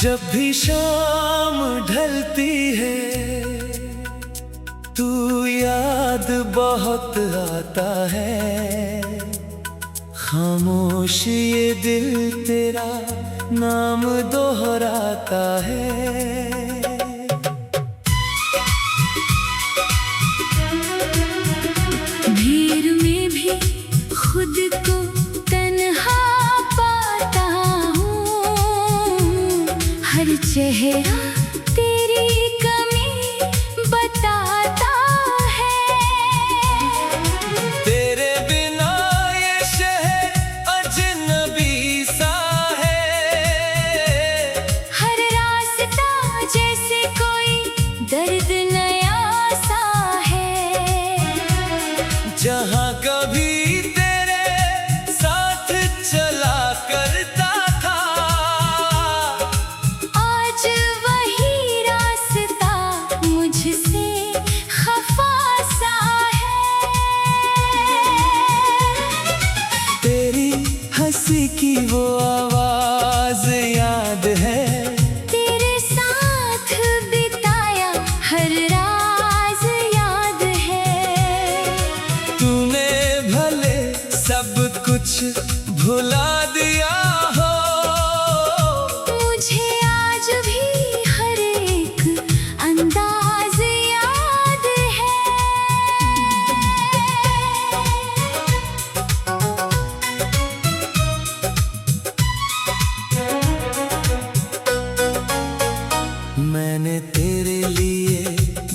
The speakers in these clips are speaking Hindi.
जब भी शाम ढलती है तू याद बहुत आता है। खामोश ये दिल तेरा नाम दोहराता है। भीड़ में भी खुद को तन्हा पाता हूँ। हर चेहरा तेरी कमी बताता है। तेरे बिना ये शहर अजनबी सा है। हर रास्ता जैसे कोई दर्द नया सा है। जहाँ कभी तेरे साथ चला करता था, आज वही रास्ता मुझसे खफा सा है। तेरी हंसी की वो आवाज याद है। तेरे साथ बिताया हर राज याद है। तूने भले सब कुछ भुला दिया हो, मुझे आज भी हर एक अंदाज याद है। मैंने तेरे लिए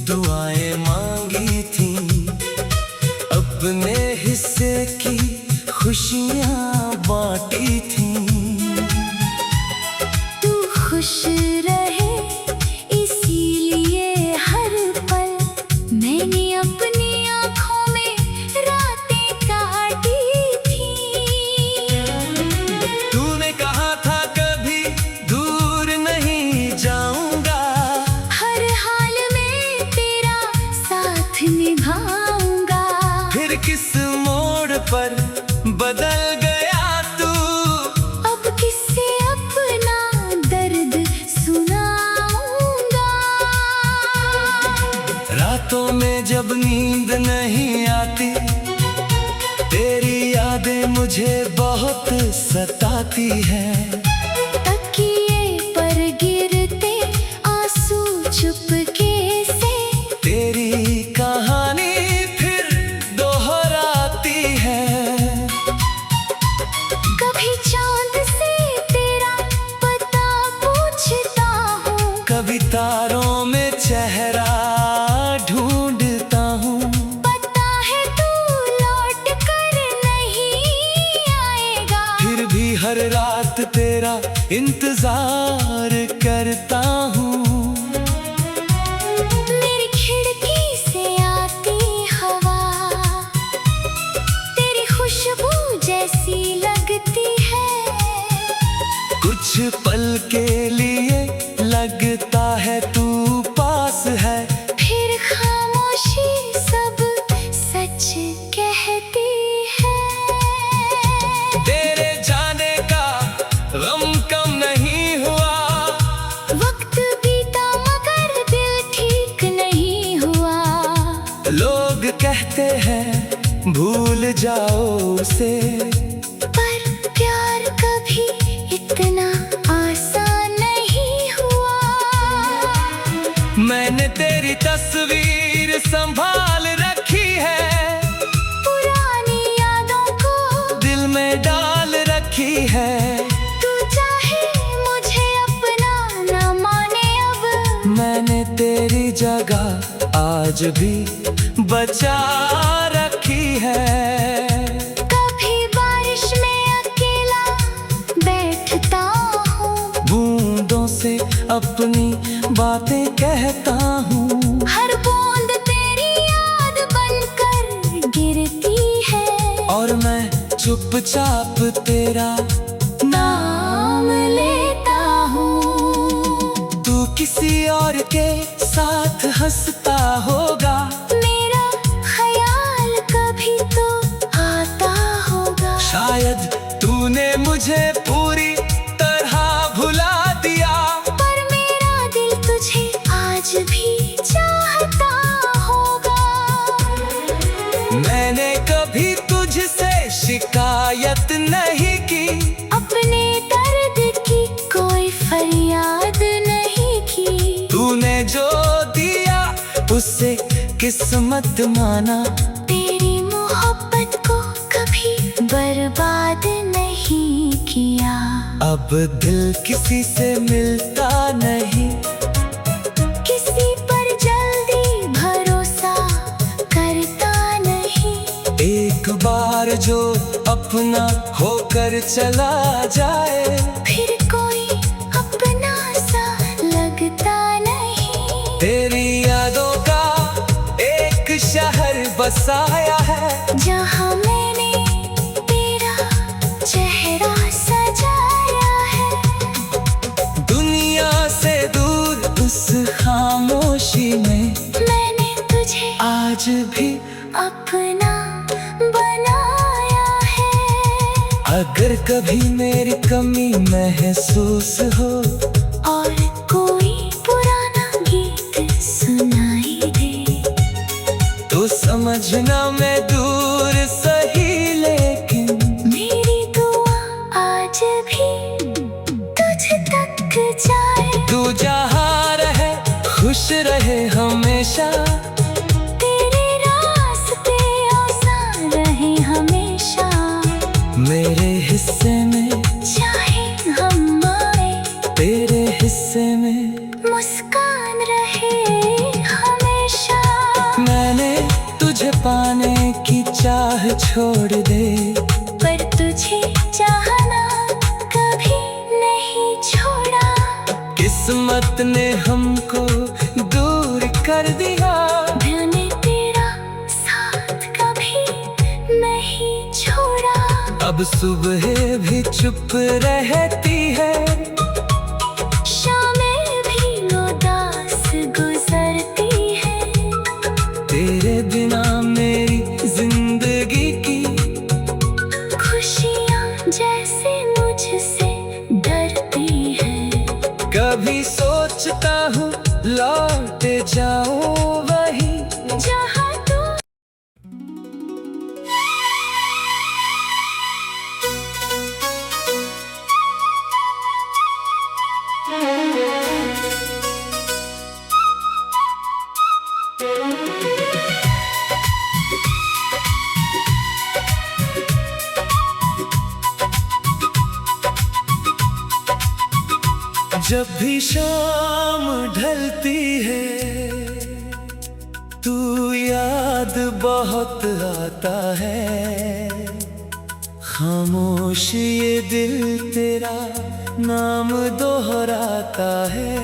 दुआएं मांगी थी। अपने हिस्से की खुशियां बांटी थी। तू खुश रहे इसीलिए हर पल मैंने अपनी आँखों में रातें काटी थी। तूने कहा था कभी दूर नहीं जाऊंगा। हर हाल में तेरा साथ निभाऊंगा। फिर किस मोड़ पर बदल गया तू। अब किससे अपना दर्द सुनाऊंगा। रातों में जब नींद नहीं आती, तेरी यादें मुझे बहुत सताती हैं। तकिए पर गिरते आंसू चुपके से तेरी कहानी फिर दोहराती है। कभी चांद से तेरा पता पूछता हूँ। कभी तारों में चेहरा ढूंढता हूँ। पता है तू लौट कर नहीं आएगा। फिर भी हर रात तेरा इंतजार करता हूँ। मेरी खिड़की से आती हवा तेरी खुशबू जैसी लगती है। कुछ पल के लिए लगता है तू पास है। फिर खामोशी सब सच कहती है। तेरे जाने का गम कम नहीं हुआ। वक्त बीता मगर दिल ठीक नहीं हुआ। लोग कहते हैं भूल जाओ उसे, पर प्यार कभी इतना आसान नहीं हुआ। मैंने तेरी तस्वीर संभाल रखी है। पुरानी यादों को दिल में डाल रखी है। तू चाहे मुझे अपना न माने अब। मैंने तेरी जगह आज भी बचा रखी है। कभी बारिश में अकेला बैठता हूँ। बूंदों से अपनी बातें कहता हूँ। हर बूंद तेरी याद बनकर गिरती है। और मैं चुपचाप तेरा नाम लेता हूँ। तू किसी और के साथ हंसता होगा। मेरा ख्याल कभी तो आता होगा। शायद तूने मुझे पूरी तरह भुला दिया। मैंने कभी तुझसे शिकायत नहीं की, अपने दर्द की कोई फरियाद नहीं की। तूने जो दिया उसे किस्मत माना, तेरी मोहब्बत को कभी बर्बाद नहीं किया। अब दिल किसी से मिलता नहीं, किसी पर जल्दी भरोसा करता नहीं। एक बार जो अपना होकर चला जाए, फिर कोई अपना सा लगता नहीं। तेरी यादों का एक शहर बसाया है, जहाँ मैंने तेरा चेहरा सजाया है। दुनिया से दूर उस खामोशी में मैंने तुझे आज भी अपना बनाया है। अगर कभी मेरी कमी महसूस हो और कोई पुराना गीत सुनाई दे, तो समझना मैं दूर सही, लेकिन मेरी दुआ आज भी तुझ तक जाए। तू जहाँ रहे खुश रहे हमेशा, तेरे रास्ते आसान रहे हमेशा। मेरे हिस्से में चाहे हम आए, तेरे हिस्से में मुस्कान रहे हमेशा। मैंने तुझे पाने की चाह छोड़ दे, पर तुझे चाहना कभी नहीं छोड़ा। किस्मत ने हमको दूर कर दिया, मैंने तेरा साथ कभी नहीं छोड़ा। अब सुबह भी चुप रहती है, शामें भी उदास गुजरती है। तेरे बिना मेरी जिंदगी की खुशियाँ जैसे मुझसे डरती है। कभी सोचता हूँ लौट जाऊं वही, जहाँ तू जब भी शाम ढलती है तू याद बहुत आता है। खामोश ये दिल तेरा नाम दोहराता है।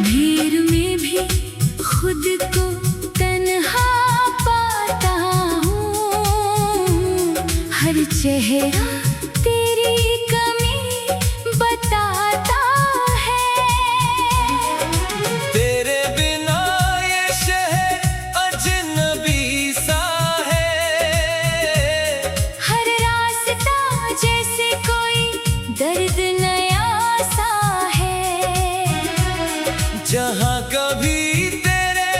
भीड़ में भी खुद को तन्हा पाता हूँ। हर चेहरा तेरी कमी बताता है। तेरे बिना ये शहर अजनबी सा है। हर रास्ता जैसे कोई दर्द नया सा है। जहाँ कभी तेरे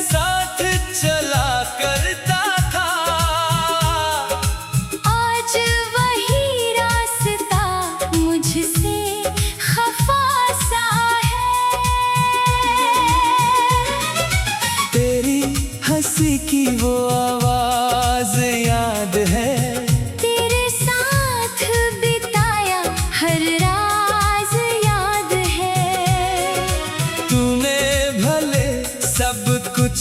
साथ चला करता था, आज वही रास्ता मुझसे खफा सा है। तेरी हंसी की वो आवाज याद है। तेरे साथ बिताया हर राज याद है। तूने भले सब कुछ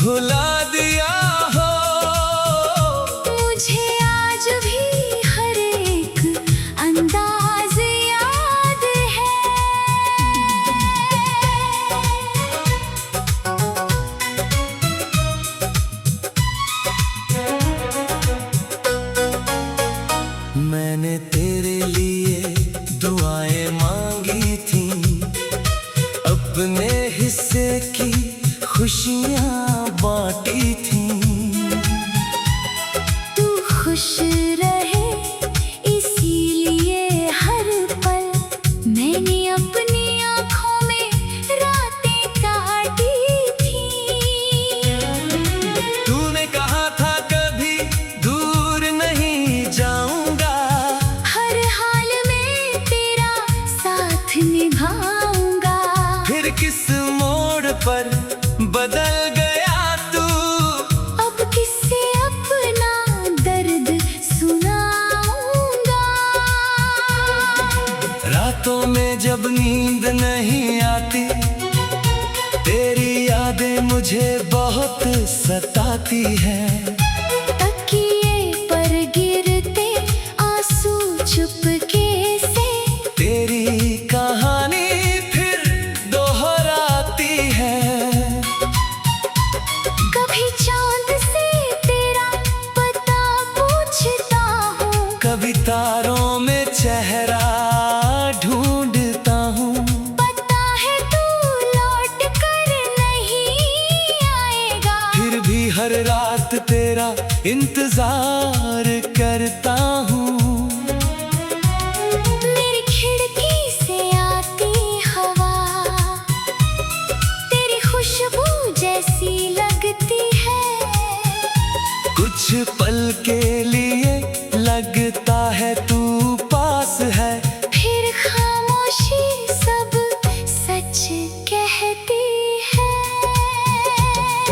भुला दिया हो, मुझे आज भी हर एक अंदाज याद है। मैंने तेरे लिए दुआएं मांगी थी, अपने हिस्से की खुशियाँ बांटी थी। तू खुश रहे इसीलिए हर पल मैंने अपनी आँखों में रात फिर किस मोड़ पर बदल गया तू। अब किससे अपना दर्द सुनाऊंगा। रातों में जब नींद नहीं आती, तेरी यादें मुझे बहुत सताती हैं। तकिए पर गिरते आंसू चुपके से, तेरी कहानी फिर दोहराती है। कभी चांद से तेरा पता पूछता हूँ, कभी तारों में चेहरा ढूंढता हूँ। पता है तू लौट कर नहीं आएगा, फिर भी हर रात तेरा इंतजार करता हूँ। मेरी खिड़की से आती हवा तेरी खुशबू जैसी लगती है। कुछ पल के लिए लगता है तू पास है, फिर खामोशी सब सच कहती है।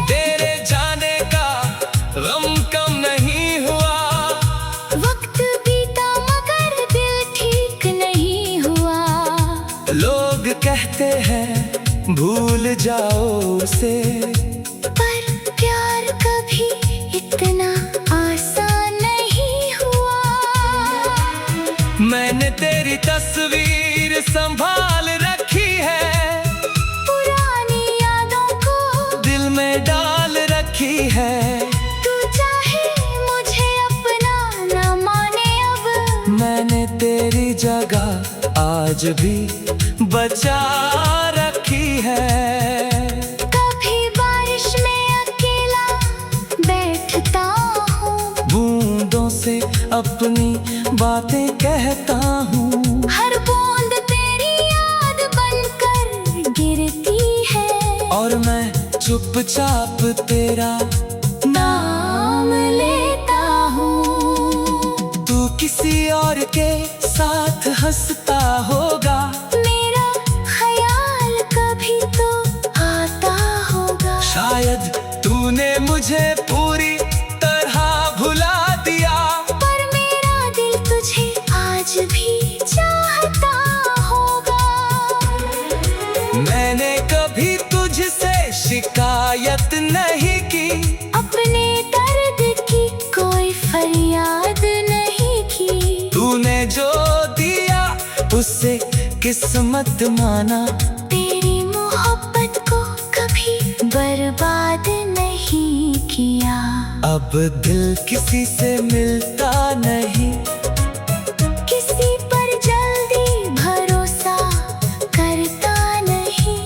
तेरे जाने का गम कम नहीं हुआ। वक्त बीता मगर दिल ठीक नहीं हुआ। लोग कहते हैं भूल जाओ उसे, पर प्यार कभी इतना आसान नहीं हुआ। मैंने तेरी तस्वीर संभाल रखी है, पुरानी यादों को दिल में डाल रखी है। तू चाहे मुझे अपना न माने अब, मैंने तेरी जगह आज भी बचा रखी है। कभी बारिश में अकेला बैठता हूँ, बूंदों से अपनी बातें कहता हूँ। हर बूंद तेरी याद बनकर गिरती है, और मैं चुपचाप तेरा नाम लेता हूँ। तू किसी और के साथ हंसता होगा, मेरा ख्याल कभी तो आता होगा। शायद तूने मुझे पूरी तरह भुला दिया, पर मेरा दिल तुझे आज भी चाहता होगा। मैंने कभी तुझसे शिकायत नहीं की, अपने दर्द की कोई फरियाद नहीं की। तूने जो दिया उससे किस्मत माना। तेरी मोहब्बत को कभी बर्बाद नहीं किया। अब दिल किसी से मिलता नहीं, किसी पर जल्दी भरोसा करता नहीं।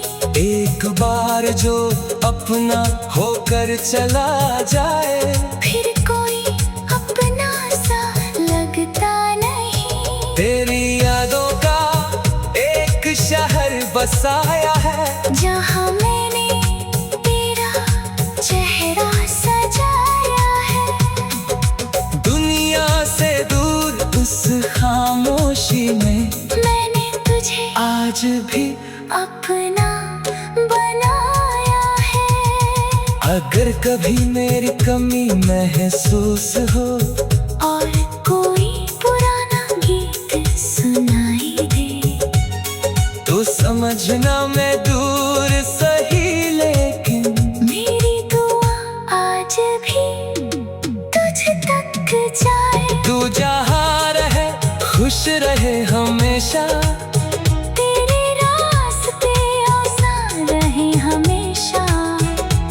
एक बार जो अपना होकर चला जाए, फिर कोई अपना सा लगता नहीं। तेरी यादों का एक शहर बसाया है, जहाँ मैंने तेरा चेहरा सजाया है। दुनिया से दूर उस खामोशी में मैंने तुझे आज भी अपना बनाया है। अगर कभी मेरी कमी महसूस हो, और कोई पुराना गीत सुनाई दे, तो समझना मैं दूर सही, लेकिन मेरी दुआ आज भी तुझ तक जाए। तू जहाँ रहे खुश रहे हमेशा, तेरे रास्ते आसान रहे हमेशा।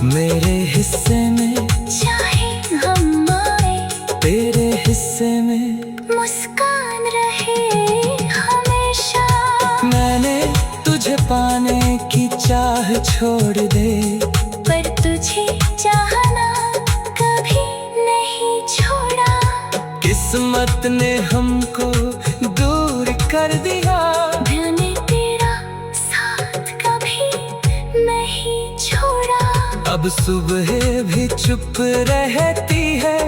मेरे हिस्से में चाहे हम आए, तेरे हिस्से में मुस्कान रहे हमेशा। मैंने तुझे पाने की चाह छोड़ दे, पर तुझे चाहना कभी नहीं छोड़ा। किस्मत ने हमको दूर कर दिया। मैंने तेरा साथ कभी नहीं छोड़ा। अब सुबह भी चुप रहती है,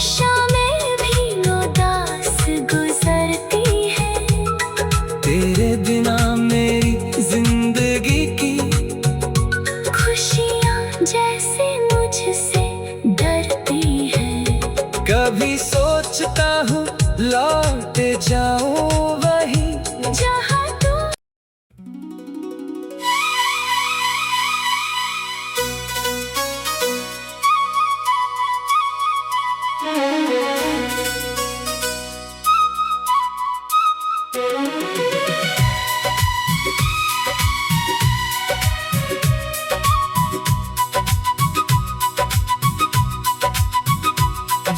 शामें भी उदास गुजरती है। तेरे बिना मेरी जिंदगी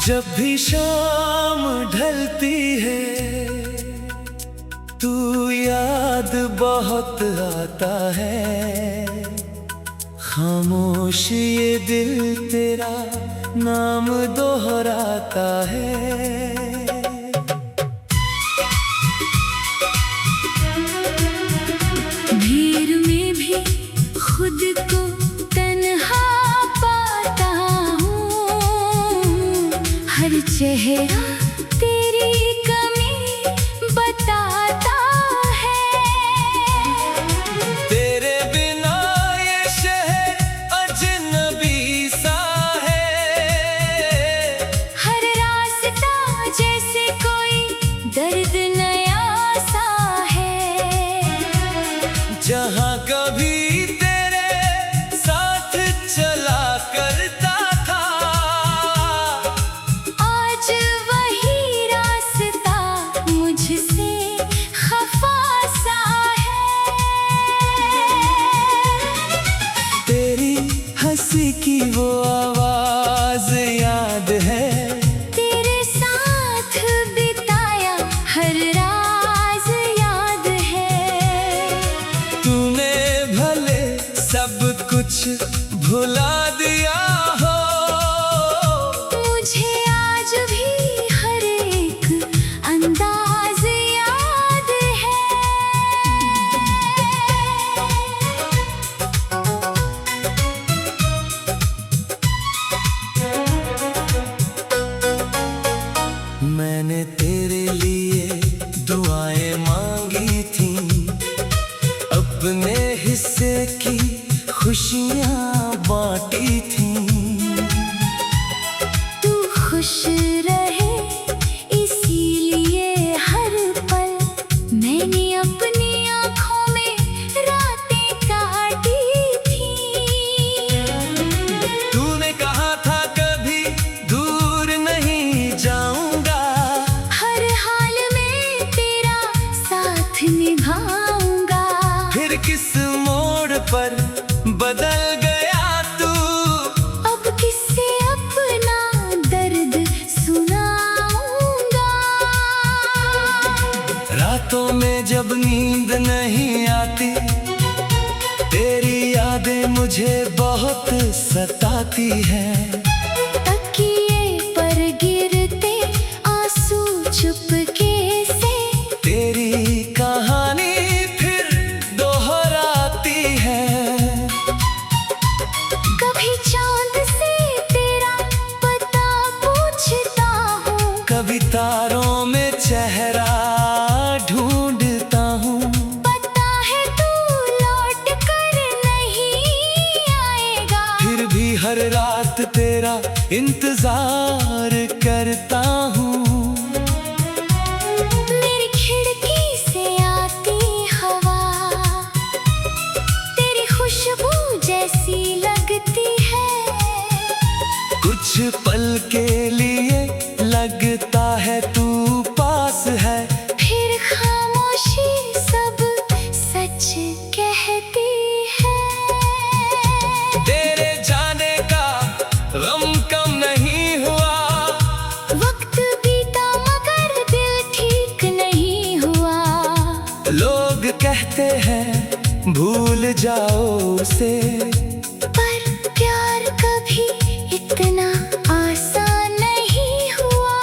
जब भी शाम ढलती है तू याद बहुत आता है। खामोश ये दिल तेरा नाम दोहराता है। भीड़ में भी खुद को तन्हा पाता हूँ। हर चेहरा तेरी कमी बताता है। तेरे बिना ये शहर अजनबी सा है। हर रास्ता जैसे कोई दर्द नया सा है। जहाँ कभी तेरे साथ चला करता था आज वही रास्ता मुझसे खफा सा है। तेरी हंसी की वो आवाज याद है। तेरे साथ बिताया हर राज याद है। तूने भले सब कुछ भुला दिया हो मुझे आज भी हर एक अंदाज याद है। मैंने तेरे लिए दुआएं मांगी थी। अपने हिस्से की खुशियाँ बांटी थी। तू खुश रहे इसीलिए हर पल मैंने अपनी आँखों में रातें काटी थी। तूने कहा था कभी दूर नहीं जाऊंगा। हर हाल में तेरा साथ निभाऊंगा। फिर किस मोड़ पर बदल गया तू। अब किससे अपना दर्द सुनाऊंगा। रातों में जब नींद नहीं आती तेरी यादें मुझे बहुत सताती हैं। तकिए पर गिरते आंसू चुपके से तेरी कहानी फिर दोहराती है। कभी चांद से तेरा पता पूछता हूँ। कभी तारों में चेहरा ढूंढता हूँ। पता है तू लौट कर नहीं आएगा। फिर भी हर रात तेरा इंतजार करता हूँ। मेरी खिड़की से आती हवा तेरी खुशबू जैसी लगती है। कुछ पल के लिए लगता है तू पास है। फिर खामोशी सब सच कहती है। तेरे जाने का गम कम नहीं हुआ। वक्त बीता मगर दिल ठीक नहीं हुआ। लोग कहते हैं भूल जाओ उसे। पर प्यार कभी इतना आसान नहीं हुआ।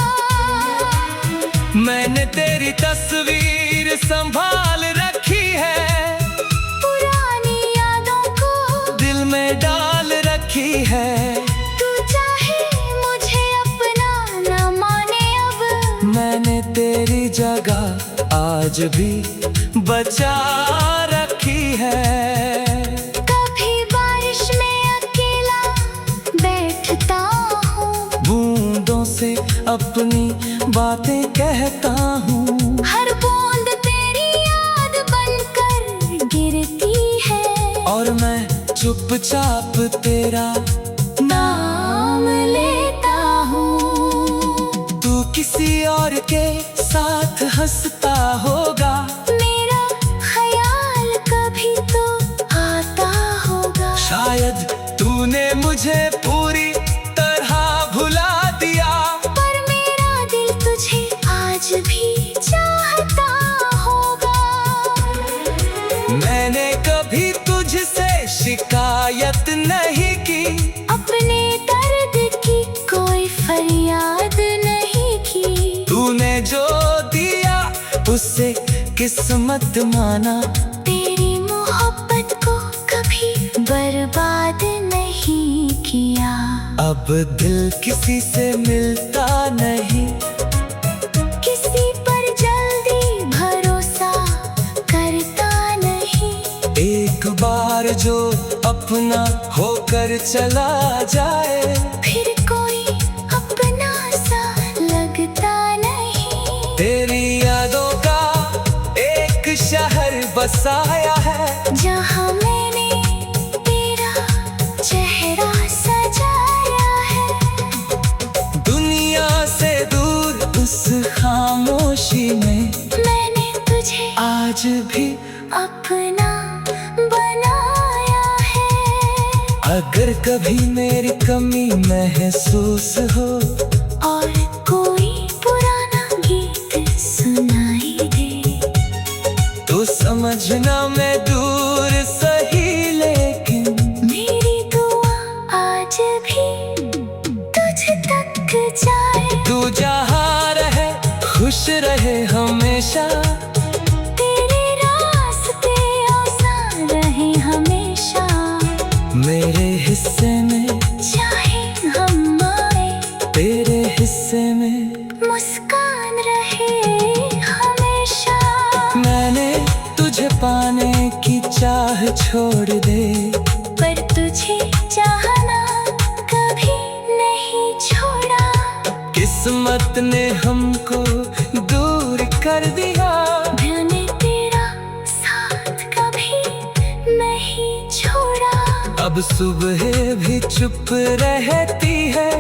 मैंने तेरी तस्वीर संभाल रखी है। पुरानी यादों को दिल में डाल रखी है। तू चाहे मुझे अपना न माने अब। मैंने तेरी जगह आज भी बचा रखी है। कभी बारिश में अकेला बैठता हूँ। बूंदों से अपनी बातें कहता हूँ। हर बूंद तेरी याद बनकर गिरती है। और मैं चुपचाप तेरा नाम लेता हूँ। तू किसी और के साथ हंसता होगा। मेरा ख्याल कभी तो आता होगा। शायद तूने मुझे पूरी तरह भुला दिया। उसे किस्मत माना। तेरी मोहब्बत को कभी बर्बाद नहीं किया। अब दिल किसी से मिलता नहीं, किसी पर जल्दी भरोसा करता नहीं। एक बार जो अपना होकर चला जाए, फिर कोई अपना सा लगता नहीं। तेरी यादों का एक शहर बसाया है, जहाँ मैंने तेरा चेहरा सजाया है। दुनिया से दूर उस खामोशी में मैंने तुझे आज भी अपना बनाया है। अगर कभी मेरी कमी महसूस हो और कोई पुराना गीत सुनाई दे, तो समझना मैं दूर सही, लेकिन मेरी दुआ आज भी तुझ तक जाए। तू जहाँ रहे खुश रहे हमेशा, तेरे रास्ते आसान रहे हमेशा। मेरे हिस्से में चाहे हम आए, तेरे हिस्से में मुस्कान रहे हमेशा। मैंने तुझे पाने की चाह छोड़ दे, पर तुझे चाहना कभी नहीं छोड़ा। किस्मत ने हमको दूर कर दिया। मैंने तेरा साथ कभी नहीं छोड़ा। अब सुबह भी चुप रहती है,